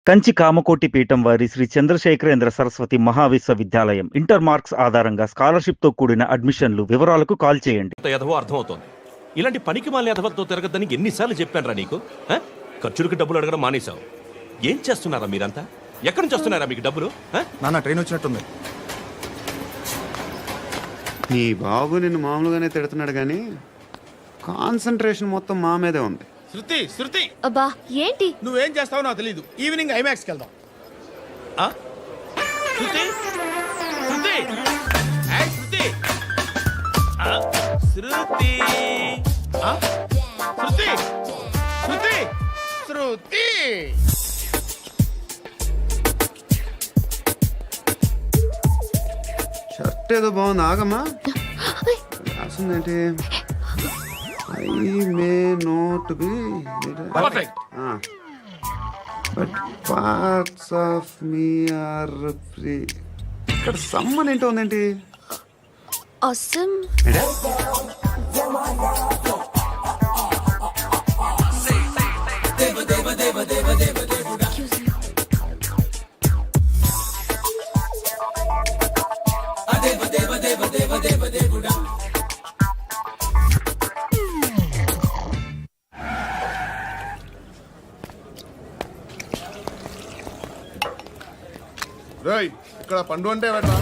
కంచి కామకోటి పీఠం వారి Shri Chandrasekharendra Saraswati మహావిశ్వవిద్యాలయం inter marks ఆధారంగా స్కాలర్షిప్ తో కూడిన అడ్మిషన్లు. వివరాలకు కాల్ చేయండి. ఎదవో అర్థమవుతోంది. ఇలాంటి పనికి మాలిన ఎదవలతో తిరగద్దని ఎన్నిసార్లు చెప్పానురా నీకు? ఖర్చులకు డబ్బులు అడగడం మానేశావు. ఏం చేస్తున్నారా మీరంతా? ఎక్కడి నుంచి వస్తున్నారా మీకు డబ్బులు? నాన్న ట్రైన్ వచ్చినట్టుంది. నీ బాబు నిన్ను మామూలుగానే తిడుతున్నాడు కానీ కాన్సన్ట్రేషన్ మొత్తం మా మీదే ఉంది. శృతి అబ్బా ఏంటి నువ్వేం చేస్తావో నాకు తెలీదు. ఈవినింగ్ ఐమాక్స్కి వెళ్దాం. శృతి శృతి ఏయ్ శృతి శృతి శృతి శృతి శృతి షర్ట్ ఏదో బాగుంది, ఆగమ్మా. రాసిందేంటి? I may not be perfect. But parts of me are free. ఇక్కడ సమ్మన్ ఏంటో ఉందేంటి? అసమ్ రేయ్, ఇక్కడ పండు అంటే ఎవరా?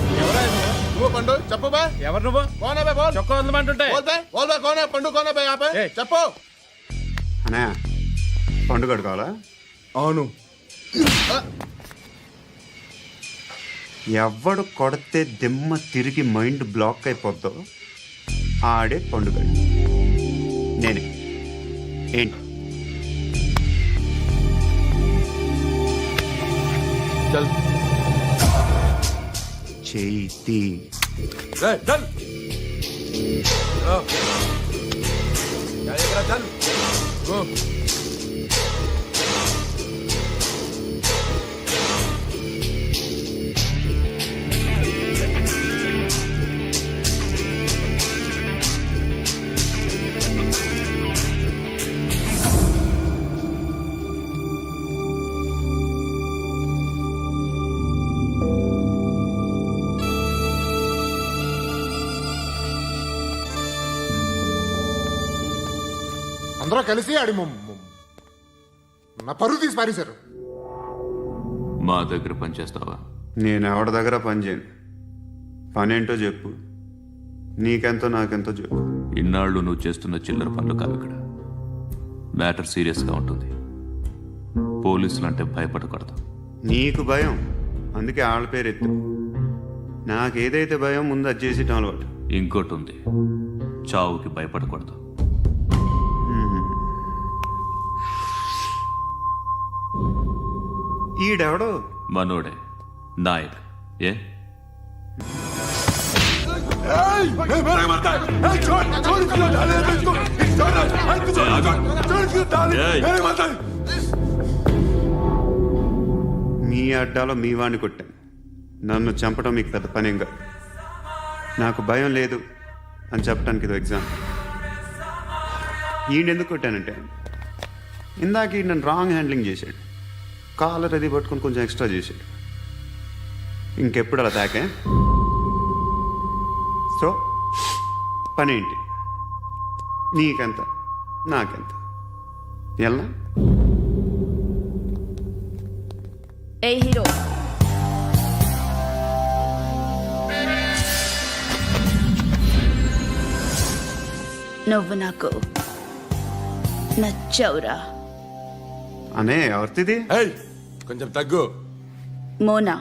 నువ్వు పండు చెప్పు బా. ఎవరు నువ్వు? కోనా బే బోల్. చొక్కా వదలమంటుంటే బోల్ బే కోనా పండు కోనా బే ఆపే. చెప్పు. అనే పండుగ కావాలా? అవును. ఎవడు కొడితే దిమ్మ తిరిగి మైండ్ బ్లాక్ అయిపోద్దో ఆడే పండుగ. నేనే. ఏంటి? చల్ చేతి రేయ్ చల్. చల్ గో. అందరూ కలిసి ఆడి నా పరువు తీసి పారేశారు. మా దగ్గర పనిచేస్తావా? నేను ఎవరి దగ్గర పని చేయను. పనేంటో చెప్పు. నీకెంతో నాకెంతో చెప్పు. ఇన్నాళ్ళు నువ్వు చేస్తున్న చిల్లర పనులు కావు. ఇక్కడ మ్యాటర్ సీరియస్గా ఉంటుంది. పోలీసులు అంటే భయపడకూడదు. నీకు భయం, అందుకే ఆళ్ళ పేరు ఎత్తు. నాకేదైతే భయం ముందు అది చేసేటం అలవాటు. ఇంకోటి ఉంది, చావుకి భయపడకూడదు. ఈడెవడో మనోడే నాయక్. ఏ మీ అడ్డాలో మీ వాడిని కొట్టాను. నన్ను చంపడం మీకు పెద్ద పనేంగా. నాకు భయం లేదు అని చెప్పడానికి ఇది ఎగ్జాంపుల్. ఈయనెందుకు కొట్టానంటే ఇందాక ఈ నన్ను రాంగ్ హ్యాండ్లింగ్ చేశాడు. కాలర్ అది పట్టుకొని కొంచెం ఎక్స్ట్రా చేశాడు. ఇంకెప్పుడు అలా తాకే. సో పనేంటి? నీకెంత నాకెంత ఎలా? ఏ హీరో నువ్వు నాకు నచ్చవురా. అనే ఎవరిది? ఏయ్ కొంచెం తగ్గు. మోనా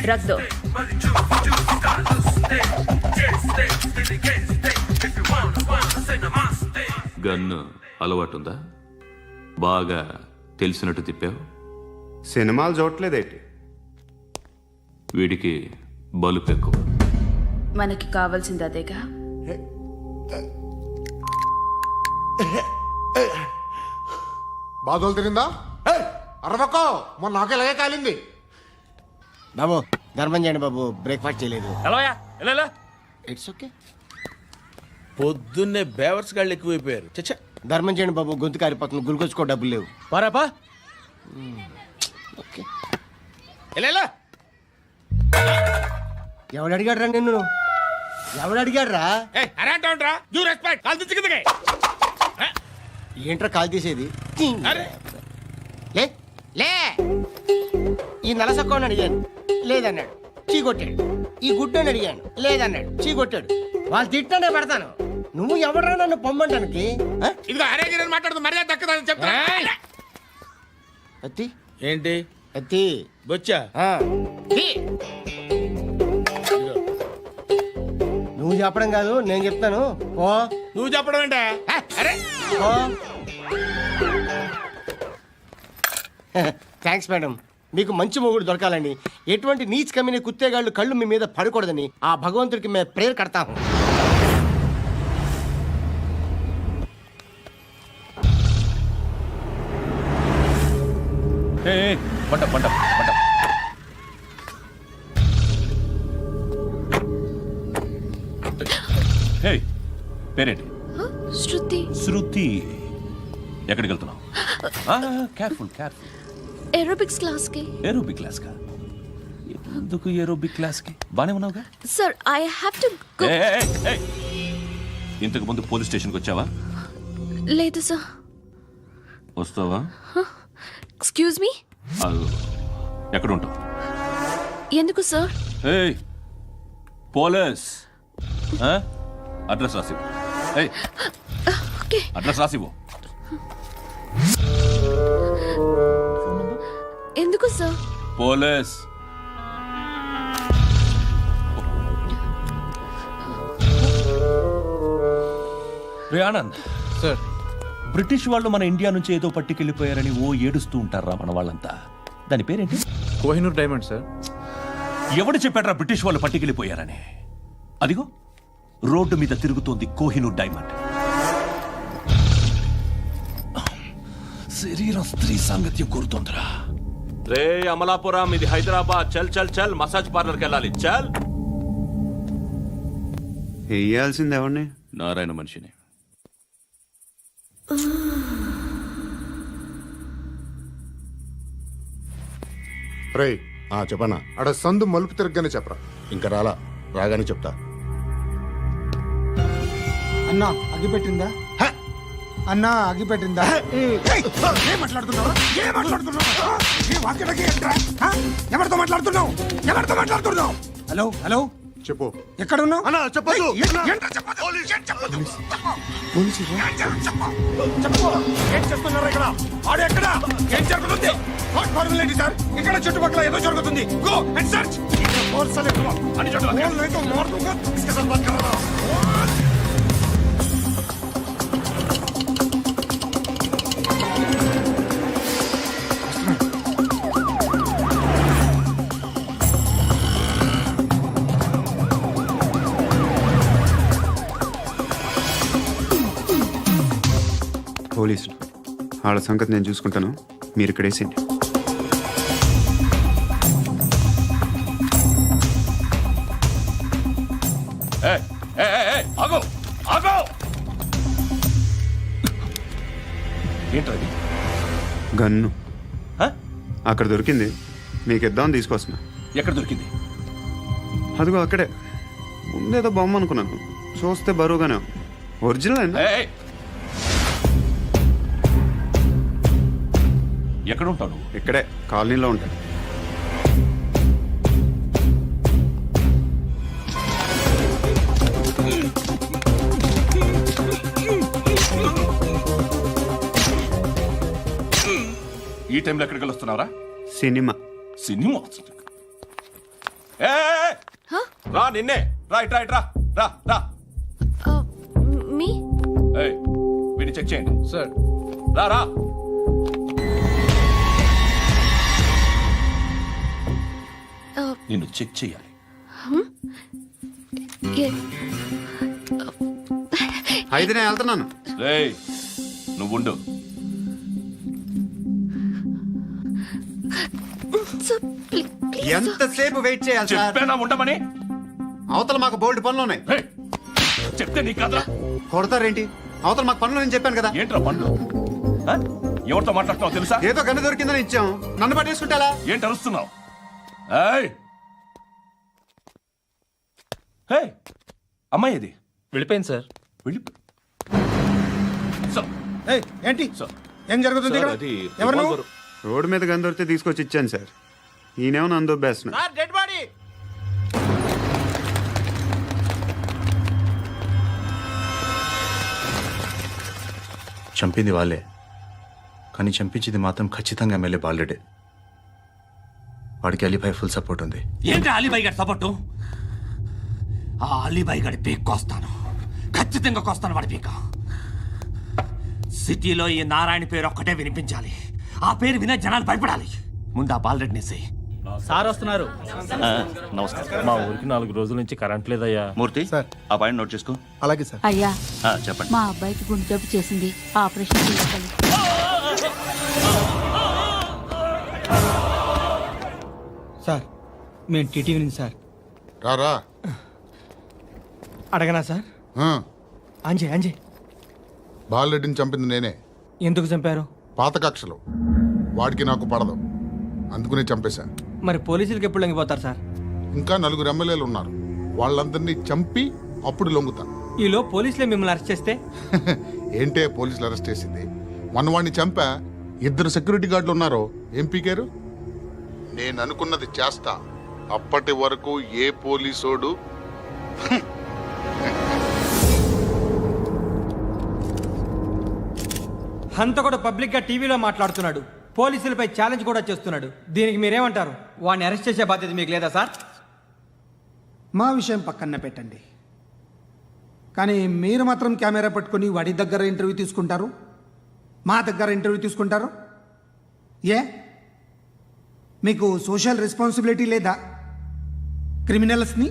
రక్ దో. గన్ను అలవాటుందా? బాగా తెలిసినట్టు తిప్పావు. సినిమాలు చూడట్లేదేంటి? వీడికి బలుపు ఎక్కువ. మనకి కావాల్సింది అదేగా. బాధలు తిరిందా? అరవకో, మొన్న నాకు ఇలాగే కాలింది. బాబు ధర్మం చేయండి బాబు, బ్రేక్ఫాస్ట్ చేయలేదు. ఎలా ఇట్స్ ఓకే. పొద్దున్నే బేవర్స్ గాళ్ళు ఎక్కువైపోయారు. చచ్చా ధర్మం చేయండి బాబు, గొంతు కారిపోతుంది, గురికొచ్చుకో డబ్బులు లేవు. పారాపా ఓకే. ఎలా ఎవడు అడిగాడు రా నిన్ను? ఎవడు అడిగాడు రా? అరే అంటావుంట్రా యూ రెస్పెక్ట్ కాల్ తెచ్చి కిందకి ఏంట్రా కాల్ తీసేది? అరే లే లే. ఈ నలసక్కని అడిగాను, లేదన్నాడు, చీ కొట్టాడు. ఈ గుడ్డని అడిగాను, లేదన్నాడు, చీ కొట్టాడు. వాళ్ళు తిట్టానే పెడతాను. నువ్వు ఎవడరా నన్ను పొమ్మంటానికి? ఆ? ఇదిగో అరే గిరని మాట్లాడుతూ మర్యాద దక్కదని చెప్తా. అత్తి ఏంటి అత్తి బొచ్చా ఆ. తీ. నువ్వు చెప్పడం కాదు, నేను చెప్తాను. ఓ నువ్వు చెప్పడం ఏంటే అరే ఓ. Thanks madam. మీకు మంచి మొగుడు దొరకాలని, ఎటువంటి నీచ్ కమ్మిన కుత్తేగాళ్ళు కళ్ళు మీ మీద పడకూడదని ఆ భగవంతుడికి మేము ప్రేయర్ కడతాము. పంట పంట పంట. హే, పేరేంటి? శృతి. శృతి. ఎక్కడికి వెళ్తున్నావు? Careful careful. ఏరోబిక్స్ క్లాస్కి. ఏరోబిక్ క్లాస్ కా? ఎందుకు ఏరోబిక్ క్లాస్ కి? బానే ఉన్నావుగా? Sir I have to go. ఏయ్, ఏయ్, ఏయ్. ఇంతకు ముందు పోలీస్ స్టేషన్కి వచ్చావా? లేదు సార్. వస్తావా? Excuse me. ఎక్కడ ఉంటావు? ఎందుకు సార్? ఏయ్, పోలీస్. అడ్రస్ రాసివ్వు. ఏయ్, ఓకే. అడ్రస్ రాసివ్వు. ఎందుకు సార్? పోలీస్. రే ఆనంద్ సార్ బ్రిటిష్ వాళ్ళు మన ఇండియా నుంచి ఏదో పట్టుకెళ్ళిపోయారని ఓ ఏడుస్తూ ఉంటారా మన వాళ్ళంతా? దాని పేరేంటి? Kohinoor diamond sir. ఎవడు చెప్పాడ్రా బ్రిటిష్ వాళ్ళు పట్టుకెళ్ళిపోయారని? అదిగో రోడ్డు మీద తిరుగుతోంది కోహినూర్ డైమండ్. శరీరం స్త్రీ సాంగత్యం కోరుతోందిరా. రే అమలాపురం, ఇది హైదరాబాద్. చల్ చల్ చల్, మసాజ్ పార్లర్కి వెళ్ళాలి. చల్. వేయాల్సింది ఎవరిని? నారాయణ మనిషిని. రే చెప్పనా అడ సందు మలుపు తిరగగానే చెప్పరా. ఇంకా రాలా, రాగానే చెప్తా. అన్నా అగిపెట్టిందా? అన్నా అగిపెట్టిందా? ఏం మాట్లాడుతున్నావు? ఎవరితో మాట్లాడుతున్నావు? ఎవరితో మాట్లాడుతున్నావు? హలో హలో, చెప్పు. ఎక్కడ ఉన్నావు? అన్నా చెప్పదు. ఏం చేస్తున్నారు ఇక్కడ? ఆడు ఎక్కడ? ఏం జరుగుతుంది? వాట్ ఫార్ములేంటి సార్? ఇక్కడ చుట్టుపక్కల ఏదో జరుగుతుంది. Go and search. అని పోలీసులు వాళ్ళ సంగతి నేను చూసుకుంటాను, మీరు ఇక్కడ వేసేయండి. ఏయ్, ఏయ్, ఏయ్, ఏయ్, ఆగు, ఆగు. ఏంట్రా ఇది? గన్ను హ? అక్కడ దొరికింది, మీకు ఇద్దామని తీసుకొస్తున్నా. ఎక్కడ దొరికింది? అదిగో అక్కడే. ముందేదో బొమ్మ అనుకున్నాను, చూస్తే బరువుగానే ఉంది. ఒరిజినల్ అండి. ఏయ్, ఎక్కడ ఉంటావు నువ్వు? ఇక్కడే కాలనీలో ఉంటాయి. ఈ టైంలో ఎక్కడికి వస్తున్నావురా? సినిమా. సినిమా. ఏయ్, రా, నిన్నే. రా ఇట్రా, ఇట్రా, రా రా. మీ. ఏయ్, వీడిని చెక్ చేయండి. సార్ రా రా. నిన్ను చెక్ చేయాలి. అయితే నేను వెళ్తున్నాను. రేయ్, నువ్వుండు. ఎంతసేపు వెయిట్ చేయాలి సార్? చెప్పేనా ఉండమని? అవతల మాకు బోల్డ్ పనులు ఉన్నాయి. ఏయ్, చెప్తే నీకు కాదురా. కొడతారేంటి? అవతల మాకు పనులు నేను చెప్పాను కదా. ఏంట్రా పండు ఆ? ఎవరితో మాట్లాడుతున్నావు తెలుసా? ఏదో గన్ను దొరికిందని ఇచ్చాం, నన్ను పట్టేసుకుంటా. ఏంటి అరుస్తున్నావు? ఏయ్! హే, అమ్మాయి ఇది వెళ్ళిపోయింది సార్. వెళ్ళి సార్, ఏయ్, ఏంటి సార్, ఏం జరుగుతుంది సార్, ఇక్కడ? అది ఎవరు నువ్వు? రివాల్వర్. రోడ్డు మీద గన్ను దొరికితే తీసుకొచ్చి ఇచ్చాను సార్. ఈయనేమో నన్ను దొబ్బేస్తున్నా. Dead body. చంపింది వాళ్ళే, కానీ చంపించింది మాత్రం ఖచ్చితంగా ఎమ్మెల్యే బాలుడే. వాడికి అలీభాయ్ ఫుల్ సపోర్ట్ ఉంది. ఏంటి అలీబాయి గారి సపోర్టు? ఆ అలీబాయి గారి పీక్ కోస్తాను, ఖచ్చితంగా కోస్తాను వాడి పీక. సిటీలో ఈ నారాయణ పేరు ఒక్కటే వినిపించాలి. ఆ పేరు వినే జనాలు భయపడాలి. ముందు ఆ బాలరెడ్డిని వేసేయ్. సార్ వస్తున్నారు. నమస్కారం. మా ఊరికి 4 రోజుల నుంచి కరెంట్ లేదయ్యా. మూర్తి, ఆ పాయింట్ నోట్ చేసుకో. అలాగే సార్. అయ్యా, చెప్పండి. మా అబ్బాయికి గుండె జబ్బు చేసింది, ఆపరేషన్ చేయాలి. సార్ మేము టీటీవీ నుంచి సార్. రారా. అడగనా సార్? ఆ, అంజయ్ బాలరెడ్డిని చంపింది నేనే. ఎందుకు చంపారు? పాత కక్షలు. వాడికి నాకు పడదు, అందుకునే చంపేశాను. మరి పోలీసులకు ఎప్పుడు లొంగిపోతారు సార్? ఇంకా 4 ఎమ్మెల్యేలు ఉన్నారు, వాళ్ళందరినీ చంపి అప్పుడు లొంగుతాను. ఈలో పోలీసులే మిమ్మల్ని అరెస్ట్ చేస్తే? ఏంటే పోలీసులు అరెస్ట్ చేసింది? వాడిని చంపా. 2 సెక్యూరిటీ గార్డులు ఉన్నారో ఏం పీకారు? నేను అనుకున్నది చేస్తా. అప్పటి వరకు ఏ పోలీసోడు హంతకుడు పబ్లిక్ గా టీవీలో మాట్లాడుతున్నాడు, పోలీసులపై ఛాలెంజ్ కూడా చేస్తున్నాడు. దీనికి మీరేమంటారు? వాడిని అరెస్ట్ చేసే బాధ్యత మీకు లేదా సార్? మా విషయం పక్కన పెట్టండి, కానీ మీరు మాత్రం కెమెరా పట్టుకొని వాడి దగ్గర ఇంటర్వ్యూ తీసుకుంటారు, మా దగ్గర ఇంటర్వ్యూ తీసుకుంటారు. ఏ మీకు సోషల్ రెస్పాన్సిబిలిటీ లేదా? క్రిమినల్స్ని,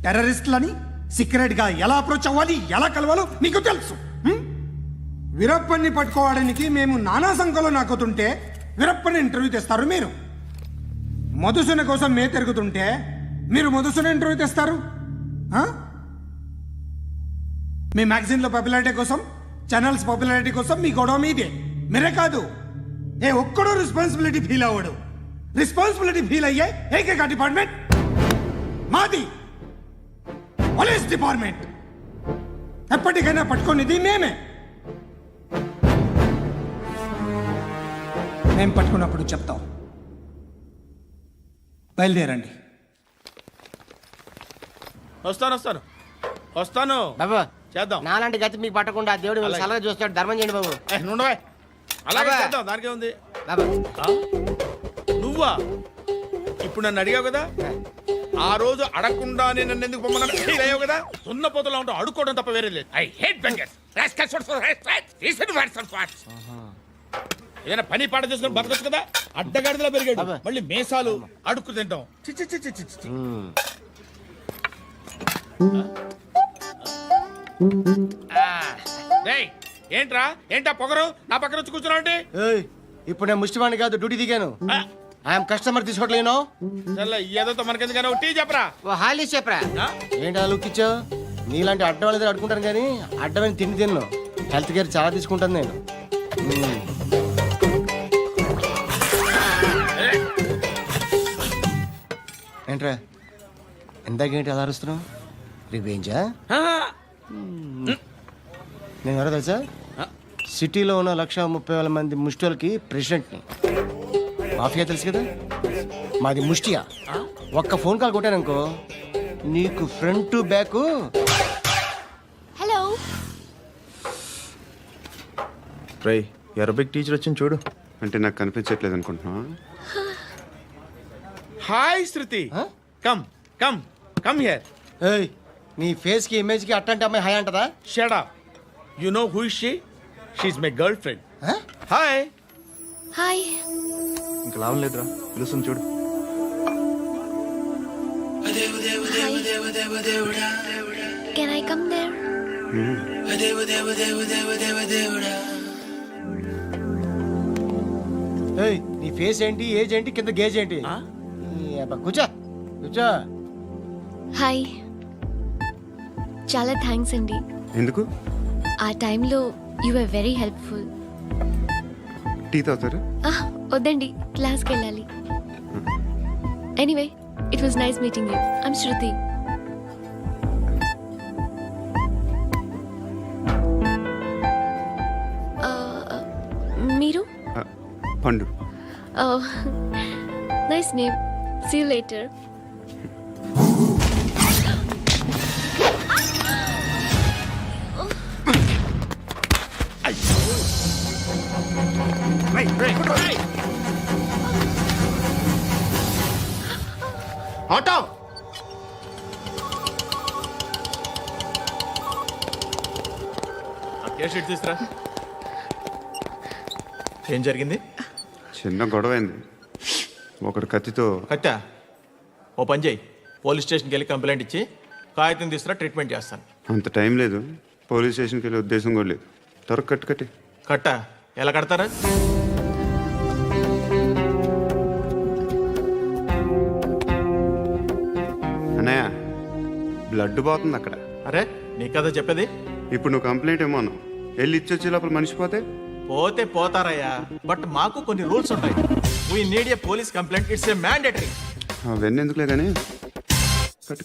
టెర్రరిస్టులని సీక్రెట్గా ఎలా అప్రోచ్ అవ్వాలి, ఎలా కలవాలో మీకు తెలుసు. వీరప్పన్ని పట్టుకోవడానికి మేము నానా సంఖ్యలో నాకుతుంటే వీరప్పని ఇంటర్వ్యూ తెస్తారు మీరు. మధుసూన కోసం మే తిరుగుతుంటే మీరు మధుసూన ఇంటర్వ్యూ తెస్తారు. మీ మ్యాగజైన్లో పాపులారిటీ కోసం, ఛానల్స్ పాపులారిటీ కోసం మీ గొడవ మీదే. మీరే కాదు, ఏ ఒక్కడో రెస్పాన్సిబిలిటీ ఫీల్ అవ్వడు. రెస్పాన్సిబిలిటీ ఫీల్ అయ్యే ఏకైక డిపార్ట్మెంట్ మాది, పోలీస్ డిపార్ట్మెంట్. ఎప్పటికైనా పట్టుకునేది మేమే. మేము పట్టుకున్నప్పుడు చెప్తాం. బయలుదేరండి. వస్తాను బాబు. చేద్దాం. నాలాంటి గతి మీకు పట్టకుండా దేవుడు మిమ్మల్ని సలహా చూస్తాడు. ధర్మం చేయండి బాబు. అలాగే బాబా. చేద్దాం, దానికే ఉంది. బాబా నువ్వా ఇప్పుడు నన్ను అడిగావు కదా, ఆ రోజు అడగకుండానే నన్ను ఎందుకు పొమ్మన్నాను ఫీల్ అయ్యావు కదా. సున్నపోతలో ఉంటావు, అడుక్కోవడం తప్ప వేరే లేదు. I hate bangers. ఏదైనా పని పాట చేసుకుని బతకొచ్చు కదా. అడ్డగాడిదలా పెరిగాడు, మళ్ళీ మేసాలు అడుక్కు తింటాం. చి చి చి చి చి చి. రేయ్, ఏంటా పొగరు నా పక్కన వచ్చి కూర్చున్నావు అంటే? ఇప్పుడు నేను ముష్టివాణి కాదు, డ్యూటీ దిగాను. ఐఎమ్ కస్టమర్ తీసుకోవట్లేను. ఏదో మనకెందుకైనా టీ చెప్పరా. హాలీ చెప్పరా. ఏంటి అలా లుక్ ఇచ్చావు? నీలాంటి అడ్డం వాళ్ళ దగ్గర అడుకుంటాను, కానీ అడ్డమైన తిండి తిన్ను. హెల్త్ కేర్ చాలా తీసుకుంటాను నేను. ఏంట్రా ఎందాకేంటి అలా అరుస్తున్నావు? రివేంజా? నేను ఎవరో తెలుసా? సిటీలో ఉన్న 130,000 మంది ముష్టిలకి ప్రెసిడెంట్ని. మాఫియా తెలుసు కదా, మాది ముష్టియా. ఒక్క ఫోన్ కాల్ కొట్టాననుకో, నీకు ఫ్రంట్ టు బ్యాక్. హలో, రై, అరబిక్ టీచర్ వచ్చింది చూడు. అంటే నాకు కనిపించట్లేదు అనుకుంటున్నా. Hi Shruti, come come come here. ఏయ్, నీ ఫేస్ కి ఇమేజ్ కి అట్టంటే అమ్మాయి హాయ్ అంటదా? Shut up. You know who is she? She is my girlfriend. Hi. Hi. ఇంకా లాభం లేదురా, పిలుస్తుంది చూడు. Can I come there? ఏయ్, నీ ఫేస్ ఏంటి, ఏజ్ ఏంటి, కింద గేజ్ ఏంటి? కూర్చో కూర్చో. హాయ్, చాలా థ్యాంక్స్ అండి. ఎందుకు? ఆ టైంలో you are very helpful. Tea తాగుతారు? వద్దండి, క్లాస్కి వెళ్ళాలి. Anyway, it was nice meeting you. I'm Shruti. మీరు? Pandu. Nice name. See you later. Auto seat తీసురా. ఏం జరిగింది? చిన్న గొడవ అయింది. ఒకడు కత్తితో. కట్టా? ఓ పని చేయి, పోలీస్ స్టేషన్కి వెళ్ళి కంప్లైంట్ ఇచ్చి కాగితం తీసుకురా, ట్రీట్మెంట్ చేస్తాను. అంత టైం లేదు, పోలీస్ స్టేషన్కి వెళ్ళే ఉద్దేశం కూడా లేదు. త్వరగా కట్టి. కట్టా? ఎలా కడతారా? అన్నయ్య, బ్లడ్ పోతుంది అక్కడ. అరే నీ కదా చెప్పేది. ఇప్పుడు నువ్వు కంప్లైంట్ ఏమో అన్నావు, వెళ్ళి ఇచ్చొచ్చే లోపల మనిషి పోతే పోతే పోతారయ్యా, బట్ మాకు కొన్ని రూల్స్ ఉంటాయి. We need a police complaint, it's a mandatory. అవన్నీ ఎందుకులే కానీ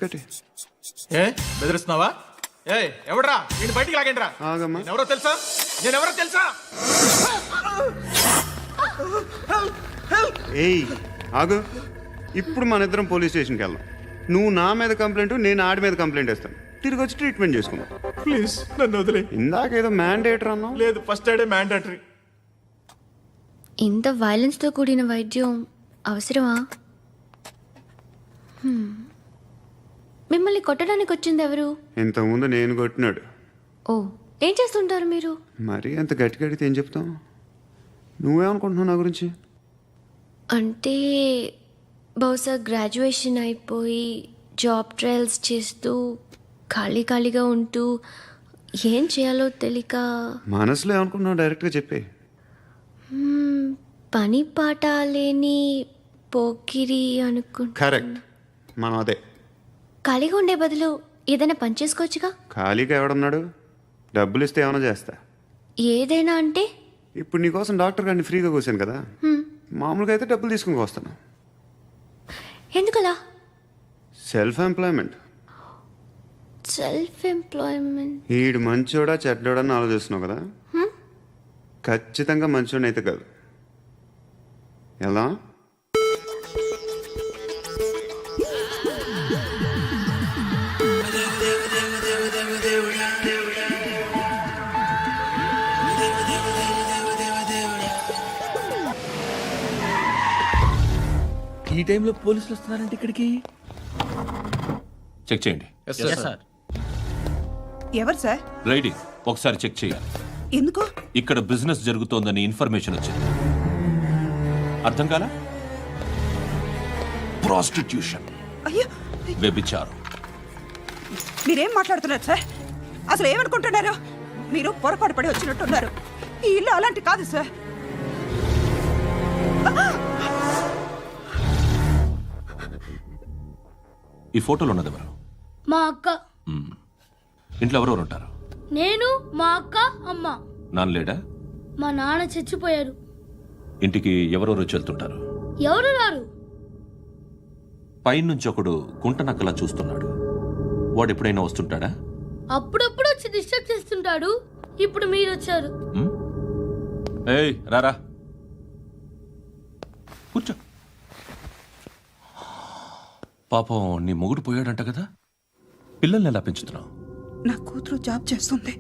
కట్టి. ఏ బెదిరిస్తున్నావా? ఏ ఎవడ్రా నేను బయటికి లాగండి రా. ఆగమ్మా. ఎవరో తెలుసా? నేనెవరో తెలుసా? ఏయ్ ఆగు, ఇప్పుడు మన ఇద్దరం పోలీస్ స్టేషన్కి వెళ్దాం. నువ్వు నా మీద కంప్లైంట్, నేను ఆడి మీద కంప్లైంట్ వేస్తాను. తిరిగి వచ్చి ట్రీట్మెంట్ చేసుకున్నాం. ప్లీజ్ నన్ను వదిలే. ఇందాకేదో మ్యాండేటర్ అన్నావు. లేదు, ఫస్ట్ ఎయిడే మ్యాండేటరీ. ఇంత వైలెన్స్తో కూడిన వైద్యం అవసరమా? మిమ్మల్ని కొట్టడానికి వచ్చింది ఎవరు? ఇంతకుముందు నేను కొట్టినాడు. ఓ, ఏం చేస్తుంటారు మీరు? మరీ అంత గట్టిగా అడిగితే ఏం చెప్తాం? నువ్వేమనుకుంటున్నావు నా గురించి? అంటే బహుశా గ్రాడ్యుయేషన్ అయిపోయి జాబ్ ట్రయల్స్ చేస్తూ ఖాళీగా ఉంటూ ఏం చేయాలో తెలియక. మనసులో ఏమనుకుంటున్నావు డైరెక్ట్గా చెప్పే. పని పాట లేని పోకిరి అనుకుంటా. కరెక్ట్, మనం అదే. ఖాళీగా ఉండే బదులు ఏదైనా పని చేసుకోవచ్చుగా. ఖాళీగా ఎవడన్నాడు? డబ్బులు ఇస్తే ఏమైనా చేస్తా. ఏదైనా అంటే? ఇప్పుడు నీకోసం డాక్టర్ గారిని ఫ్రీగా కూర్చాను కదా, మామూలుగా అయితే డబ్బులు తీసుకుని వస్తాను. ఎందుకలా? Self employment. ఈడు మంచోడా చెడ్డోడా అని ఆలోచిస్తున్నావు కదా. ఖచ్చితంగా మంచోడని అయితే కాదు. ఎలా? ఈ టైంలో పోలీసులు వస్తున్నారంటే ఇక్కడికి. చెక్ చేయండి. ఎవరు సార్? రైడింగ్ ఒకసారి చెక్ చేయాలి. ఎందుకు? ఇక్కడ బిజినెస్ జరుగుతోందని ఇన్ఫర్మేషన్ వచ్చింది. అర్థం కాలా? ప్రాస్టిట్యూషన్, అయ్యో, వ్యభిచారం. మీరేం మాట్లాడుతున్నారు సార్? అసలు ఏమనుకుంటున్నారు? మీరు పొరపాటు పడి వచ్చినట్టున్నారు. ఈ ఇల్లు అలాంటి కాదు సార్. ఈ ఫోటోలో ఉన్నది ఎవరు? మా అక్క. ఇంట్లో ఎవరెవరు ఉంటారు? నేను, మా అక్క, అమ్మ. నాన్న లేడా? మా నాన్న చచ్చిపోయారు. ఇంటికి ఎవరెవరు వచ్చి వెళ్తుంటారు? ఎవరు రారు. పైనుంచి ఒకడు గుంట నక్కలా చూస్తున్నాడు. వాడు ఎప్పుడైనా వస్తుంటాడా? అప్పుడప్పుడు వచ్చి డిస్టర్బ్ చేస్తుంటాడు. ఇప్పుడు మీరు వచ్చారు. ఏయ్ రారా, కూర్చో. పాపం నీ మొగుడు పోయాడంట కదా, పిల్లల్ని ఎలా పెంచుతున్నావు? నా కూతురు జాబ్ చేస్తుంది.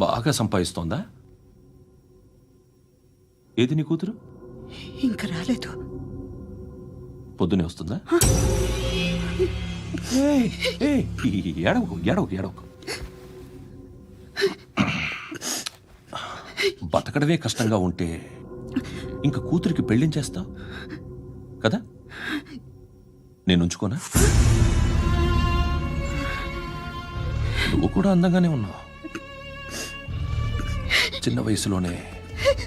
బాగా సంపాదిస్తోందా? ఏది నీ కూతురు? ఇంకా రాలేదు. పొద్దునే వస్తుందా? ఏడవకు. బతకడమే కష్టంగా ఉంటే ఇంకా కూతురికి పెళ్ళించేస్తావు కదా? నేను ఉంచుకోనా? నువ్వు కూడా అందంగానే ఉన్నావు. చిన్న వయసులోనే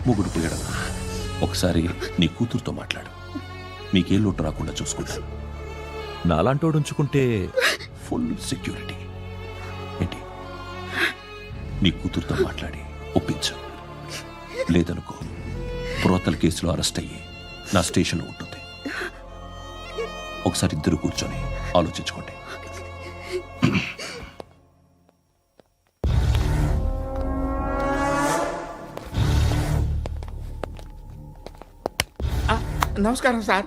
ముగుడు పోయడం. ఒకసారి నీ కూతురుతో మాట్లాడు, మీకే లోటు రాకుండా చూసుకుంటాను. నాలాంటోడు ఉంచుకుంటే ఫుల్ సెక్యూరిటీ. ఏంటి నీ కూతురుతో మాట్లాడి ఒప్పించు. లేదనుకో ప్రోతల కేసులో అరెస్ట్ అయ్యి నా స్టేషన్లో ఉంటుంది. ఒకసారి ఇద్దరు కూర్చొని ఆలోచించుకోండి. నమస్కారం సార్.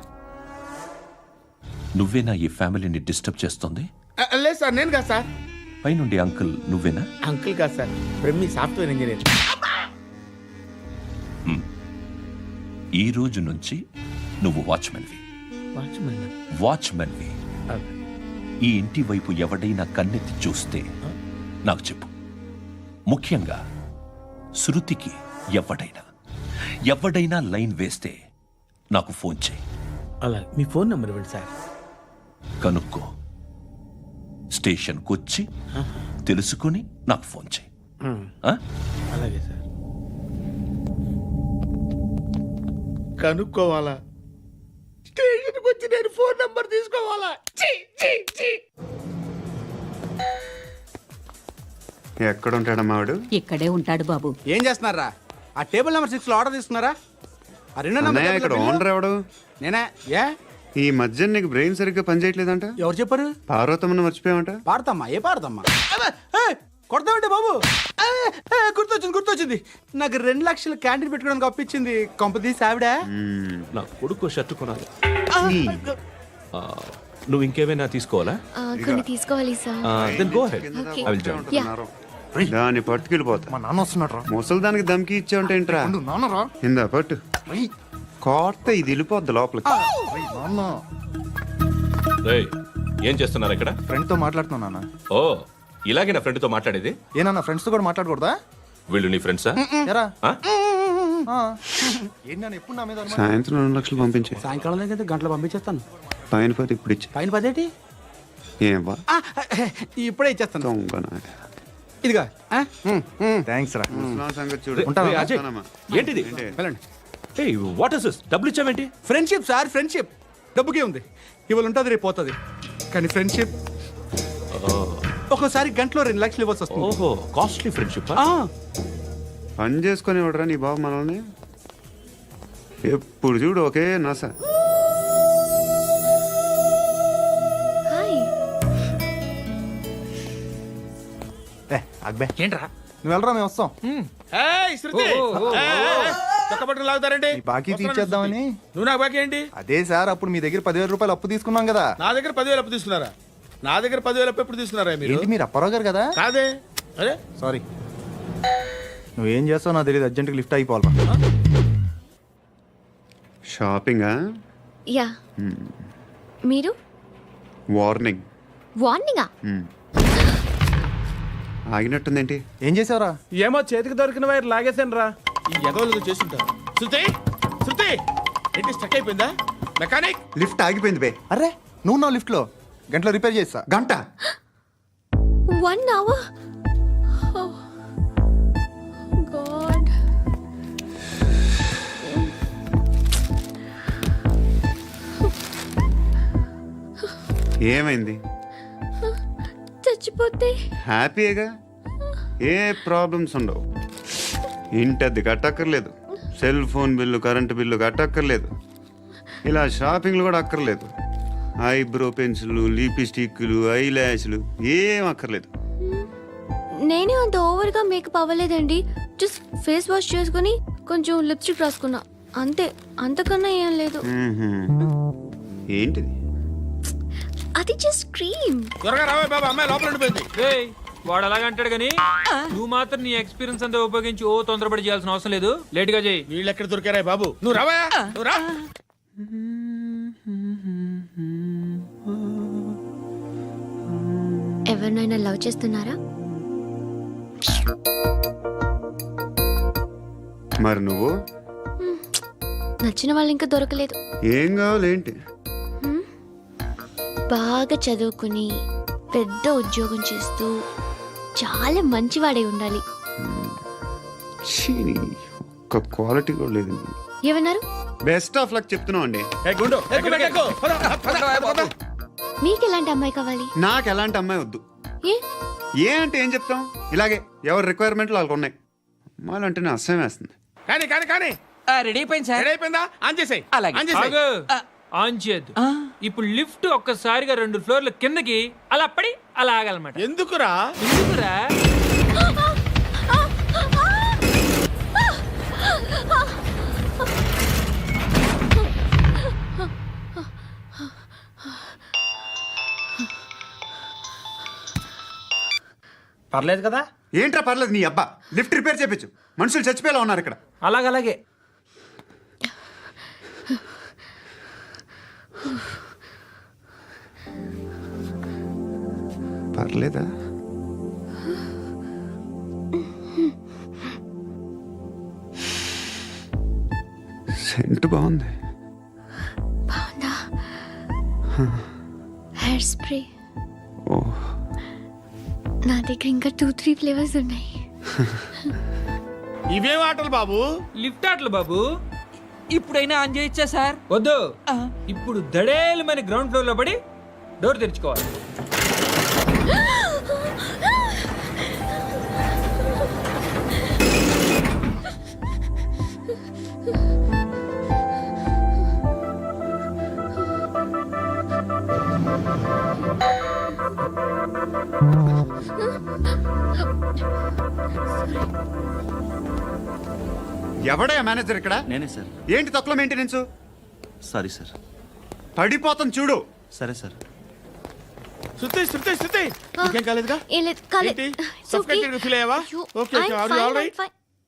నువ్వేనా ఈ ఫ్యామిలీని డిస్టర్బ్ చేస్తుంది? లేదు సార్, నేను కాదు సార్. పైనుండి అంకుల్ నువ్వేనా? అంకుల్ కాదు సార్, బ్రహ్మి సాఫ్ట్వేర్ ఇంజనీర్. ఈ రోజు నుంచి నువ్వు వాచ్మెన్వి. వాచ్మెన్వి. ఈ ఇంటి వైపు ఎవడైనా కన్నెత్తి చూస్తే నాకు చెప్పు. ముఖ్యంగా శృతికి ఎవడైనా లైన్ వేస్తే నాకు ఫోన్ చేయి. అలా మీ ఫోన్ నెంబర్ ఇవ్వండి సార్. కనుక్కో, స్టేషన్కి వచ్చి తెలుసుకుని నాకు ఫోన్ చేయి. ఆ? అలాగే సార్. కనుక్కోవాలా? స్టేషన్కి వచ్చి నేను ఫోన్ నంబర్ తీసుకోవాలా? ఎక్కడ ఉంటాడమ్మా వాడు? ఇక్కడే ఉంటాడు బాబు. ఏం చేస్తున్నారా? ఆ టేబుల్ నెంబర్ 6 లో ఆర్డర్ తీసుకున్నారా? ఆ రెండో నెంబర్ అన్నయ్య, ఇక్కడ ఓనర్ ఎవడు? నేనే. ఏ ఈ మధ్య నీకు బ్రెయిన్ సరిగ్గా పనిచేయట్లేదంట. ఎవరు చెప్పారు? పార్వతమ్మను మర్చిపోయామంట. పాడతామ్మా? ఏ పాడతామ్మా? కొడతామంటే బాబు. గుర్తొచ్చింది. నాకు 2 లక్షలు క్యాంటీన్ పెట్టుకోవడానికి అప్పించింది కొంపదీసి ఆవిడ. నా కొడుకు షర్ట్ కొనాలి. నువ్వు ఇంకేమైనా తీసుకోవాలా? కొన్ని తీసుకోవాలి sir. Then go ahead. Okay. I will join. Yeah. దాన్ని పట్టుకెళ్ళిపోతా. మా నాన్న వస్తున్నాడు రా. ముసలి దానికి దమ్కి ఇచ్చావంటే ఏంట్రా? నాన్నరా ఇందా పట్టు. కోర్త ఇది వెళ్ళిపోద్ది లోపలికి. నాన్న రేయ్, ఏం చేస్తున్నారు ఇక్కడ? ఫ్రెండ్ తో మాట్లాడుతున్నా నాన్న. ఓ, ఇలాగే నా ఫ్రెండ్తో మాట్లాడేది? ఏనా ఫ్రెండ్స్ తో కూడా మాట్లాడకూడదా? వీళ్ళు నీ ఫ్రెండ్సా? ఎరా ఆ? ఏంటి నాన్న ఎప్పుడు నా మీద అనుమానం? సాయంత్రం 2 లక్షలు పంపించే. సాయంకాలం దగ్గర గంటలు పంపించేస్తాను. పైన 10 ఇప్పుడు ఇచ్చే. పైన 10 ఏంటి? ఏం వా ఇప్పుడే ఇచ్చేస్తాను. దొంగనా. ఇదిగా థ్యాంక్స్ రా. ముసలాం సంగతి చూడు. రేయ్, అజయ్, ఏంటిది? వెళ్ళండి. ఏయ్, వాట్ ఇస్ దిస్? డబ్బులు ఇచ్చావేంటి? Friendship sir, friendship. డబ్బుకే ఉంది, ఇవాళ ఉంటుంది రేపు పోతుంది. కానీ ఫ్రెండ్షిప్ ఒక్కోసారి గంటలో 2 లక్షలు ఇవ్వాల్సి వస్తుంది. ఓహో, కాస్ట్లీ ఫ్రెండ్షిప్. పని చేసుకొని ఇవ్వడరా నీ బాబు మనల్ని. ఎప్పుడు చూడు ఒకే నాస. హాయ్. అక్బే ఏంట్రా? నువ్వు వెళ్ళరా, మేము వస్తాం. శృతి, చొక్క పట్టుకుని లాగుతారండి. బాకీ తీర్చేద్దామని. నువ్వు నాకు బాకీ ఏంటి? అదే సార్, అప్పుడు మీ దగ్గర 10,000 రూపాయలు అప్పు తీసుకున్నాం కదా. నా దగ్గర 10,000 అప్పు తీసుకున్నారా? నా దగ్గర 10,000 అప్పు ఎప్పుడు తీసుకున్నారా మీరు? ఏంటి మీరు అప్పారావు గారు కదా? కాదే. అరే సారీ. నువ్వేం చేస్తావు నాకు తెలియదు, అర్జెంట్గా లిఫ్ట్ అయిపోవాలి. షాపింగా? యా. మీరు? వార్నింగ్. వార్నింగా? ఆగినట్టుందేంటి? ఏం చేసావురా? ఏమో చేతికి దొరికిన వైర్ లాగేసాను రా. ఈ ఎగవలు చేస్తుంటారు. శృతి ఏంటి స్టక్ అయిపోయిందా? మెకానిక్. లిఫ్ట్ ఆగిపోయింది బే. అరే నువ్వు నా లిఫ్ట్ లో గంటలో రిపేర్ చేస్తా. గంట? 1 hour? Oh. God. ఏమైంది? చచ్చిపోతే? హ్యాపీగా, ఏ ప్రాబ్లమ్స్ ఉండవు. ఇంటి అద్దె కట్టక్కర్లేదు, cell phone bill, current bill కట్టక్కర్లేదు, ఇలా షాపింగ్లు కూడా అక్కర్లేదు. ఐబ్రో పెన్సిల్లు, లిప్స్టిక్లు, ఐ ల్యాష్లు ఏం అక్కర్లేదు. నేనే అంత ఓవర్గా మేకప్ అవ్వలేదండి. జస్ట్ ఫేస్ వాష్ చేసుకుని కొంచెం లిప్స్టిక్ రాసుకున్నా అంతే. అంతకన్నా ఏం లేదు. ఏంటిది? అది జస్ట్ క్రీమ్. త్వరగా రావే బాబా, అమ్మాయి లోపల ఉండిపోయింది. వాడు అలాగంటాడు కానీ నువ్వు మాత్రం నీ ఎక్స్పీరియన్స్ అంతా ఉపయోగించి తొందరపడి చేయాల్సిన అవసరం లేదు. లేట్ గా చేయి. వీళ్ళు ఎక్కడ దొరికారా బాబు? నువ్వు రావా, నువ్వు రా. ఎవరినైనా లవ్ చేస్తున్నారా? మరి నువ్వు? నచ్చిన వాళ్ళు ఇంకా దొరకలేదు. ఏం కావాలి ఏంటి? బాగా చదువుకుని పెద్ద ఉద్యోగం చేస్తూ చాలా మంచివాడే ఉండాలి. ఒక్క క్వాలిటీ కూడా లేదు. ఏమన్నారు? బెస్ట్ ఆఫ్ లక్ చెప్తున్నావు అండి. మీకు ఎలాంటి అమ్మాయి కావాలి? నాకు ఎలాంటి అమ్మాయి వద్దు. ఏ ఏ అంటే ఏం చెప్తాం, ఇలాగే ఎవరి రిక్వైర్మెంట్లు వాళ్ళకు ఉన్నాయి. అమ్మాయిలంటేనే అసహ్యం వేస్తుంది. కానీ కానీ కానీ రెడీ అయిపోయింది సార్. రెడీ అయిపోయిందా? ఆన్ చేసేయ్. అలాగే. ఆన్ చేసేయ్. ఆన్ చేయద్దు. ఇప్పుడు లిఫ్ట్ ఒక్కసారిగా 2 ఫ్లోర్ల కిందకి అలా పడి అలా ఆగాలన్నమాట. ఎందుకురా? ఎందుకురా? పర్లేదు కదా? ఏంట్రా పర్లేదు నీ అబ్బా, లిఫ్ట్ రిపేర్ చేయించు. మనుషులు చచ్చిపోయేలా ఉన్నారు ఇక్కడ. అలాగలాగే. పర్లేదా? సెంట్ బాగుంది. బాగుందా? Hair spray. ఓ, నా దగ్గర ఇంకా 2-3 ఫ్లేవర్స్ ఉన్నాయి. ఇవేం ఆటలు బాబు? లిఫ్ట్ ఆటలు బాబు. ఇప్పుడైనా ఆన్ చేయొచ్చా సార్? వద్దు. ఇప్పుడు దడేలు మన గ్రౌండ్ ఫ్లోర్ లో పడి డోర్ తెరుచుకోవాలి. ఎవడయ్యా మేనేజర్ ఇక్కడ? నేనే సార్. ఏంటి తక్కువ మెయింటెనెన్స్? Sorry sir. పడిపోతాం చూడు. సరే సార్. శృతి శృతి శృతి ఇంకేం కాలేదుగా? ఏం లేదు, కాలేదు. ఏంటి? Suffocated గా feel అయ్యావా? అయ్యో, Okay, okay. I'm Are you fine, all right? I'm fine.